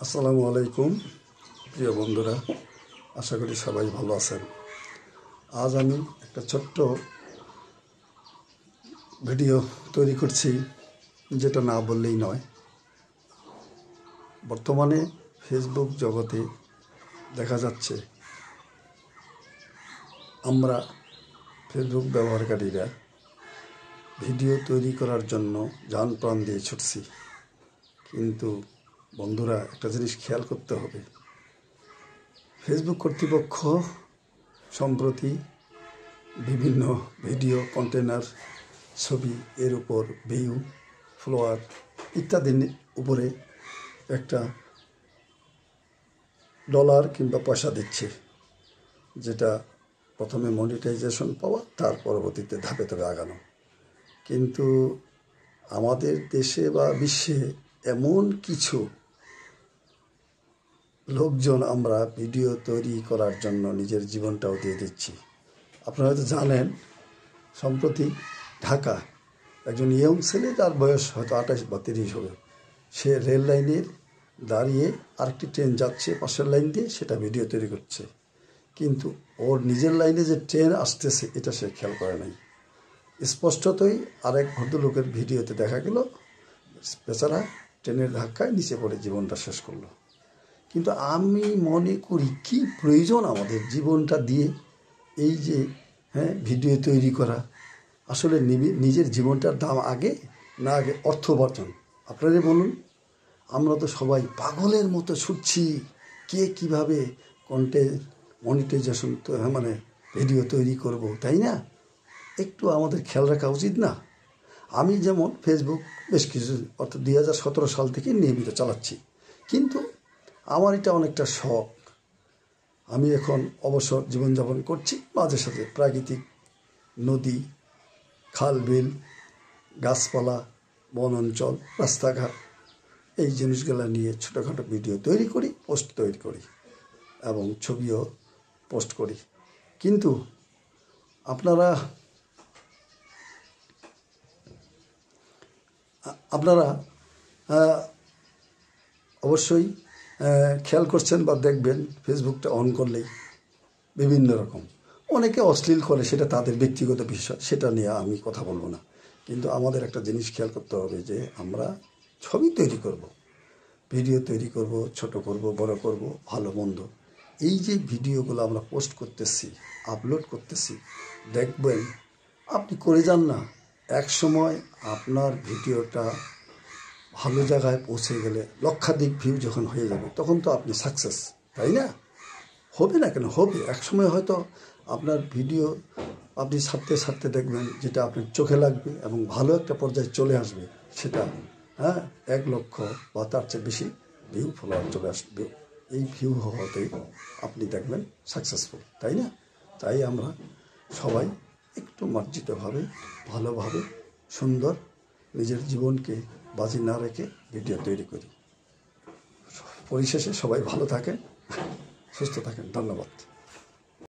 আসসালামু আলাইকুম প্রিয় বন্ধুরা, আশা করি সবাই ভালো আছেন। আজ আমি একটা ছোট্ট ভিডিও তৈরি করছি, যেটা না বললেই নয়। বর্তমানে ফেসবুক জগতে দেখা যাচ্ছে আমরা ফেসবুক ব্যবহারকারীরা ভিডিও তৈরি করার জন্য জান প্রাণ দিয়ে ছুটছি। কিন্তু বন্ধুরা, একটা জিনিস খেয়াল করতে হবে, ফেসবুক কর্তৃপক্ষ সম্প্রতি বিভিন্ন ভিডিও কন্টেনার, ছবি এর উপর ভিউ, ফলোয়ার ইত্যাদির উপরে একটা ডলার কিংবা পয়সা দিচ্ছে, যেটা প্রথমে মনিটাইজেশন পাওয়া, তার পরবর্তীতে ধাপে ধাপে আগানো। কিন্তু আমাদের দেশে বা বিশ্বে এমন কিছু লোকজন আমরা ভিডিও তৈরি করার জন্য নিজের জীবনটাও দিয়ে দিচ্ছি। আপনারা হয়তো জানেন, সম্প্রতি ঢাকা একজন ইয়ং ছেলে, তার বয়স হয়তো 28 বা 30 হবে, সে রেল লাইনের দাঁড়িয়ে আরেকটি ট্রেন যাচ্ছে পাশের লাইন দিয়ে, সেটা ভিডিও তৈরি করছে। কিন্তু ওর নিজের লাইনে যে ট্রেন আসতেছে এটা সে খেয়াল করে নাই। স্পষ্টতই আরেক ভদ্রলোকের ভিডিওতে দেখা গেল বেচারা ট্রেনের ধাক্কায় নিচে পড়ে জীবনটা শেষ করলো। কিন্তু আমি মনে করি, কি প্রয়োজন আমাদের জীবনটা দিয়ে এই যে ভিডিও তৈরি করা? আসলে নিজের জীবনটার দাম আগে, না আগে অর্থ উপার্জন? আপনারা বলুন। আমরা তো সবাই পাগলের মতো ছুটছি, কে কীভাবে মনিটাইজেশন ভিডিও তৈরি করব, তাই না? একটু আমাদের খেয়াল রাখা উচিত না? আমি যেমন ফেসবুক বেশ কিছু, অর্থাৎ 2017 সাল থেকে নিয়মিত চালাচ্ছি, কিন্তু আমার এটা অনেকটা শখ। আমি এখন অবসর জীবনযাপন করছি, মাঝে সাথে প্রাকৃতিক নদী, খাল বিল, গাছপালা, বন অঞ্চল, রাস্তাঘাট, এই জিনিসগুলো নিয়ে ছোটোখাটো ভিডিও তৈরি করি, পোস্ট তৈরি করি এবং ছবিও পোস্ট করি। কিন্তু আপনারা অবশ্যই খেয়াল করছেন বা দেখবেন, ফেসবুকটা অন করলেই বিভিন্ন রকম অনেকে অশ্লীল করে, সেটা তাদের ব্যক্তিগত বিষয়, সেটা নিয়ে আমি কথা বলবো না। কিন্তু আমাদের একটা জিনিস খেয়াল করতে হবে যে আমরা ছবি তৈরি করব, ভিডিও তৈরি করব, ছোট করব, বড় করব, ভালো মন্দ, এই যে ভিডিওগুলো আমরা পোস্ট করতেছি, আপলোড করতেছি, দেখবেন আপনি করে যান না, এক সময় আপনার ভিডিওটা ভালো জায়গায় পৌঁছে গেলে, লক্ষাধিক ভিউ যখন হয়ে যাবে, তখন তো আপনি সাকসেস, তাই না? হবে না কেন? হবে। এক সময় হয়তো আপনার ভিডিও আপনি ছাড়তে দেখবেন, যেটা আপনার চোখে লাগবে এবং ভালো একটা পর্যায়ে চলে আসবে, সেটা 1 লক্ষ বা তার চেয়ে বেশি ভিউ, ফলোয়ার চলে আসবে। এই ভিউ হওয়াতেই আপনি দেখবেন সাকসেসফুল, তাই না? তাই আমরা সবাই একটু মার্জিতভাবে, ভালোভাবে, সুন্দর নিজের জীবনকে বাজি না রেখে ভিডিও তৈরি করি। পরিশেষে সবাই ভালো থাকেন, সুস্থ থাকেন। ধন্যবাদ।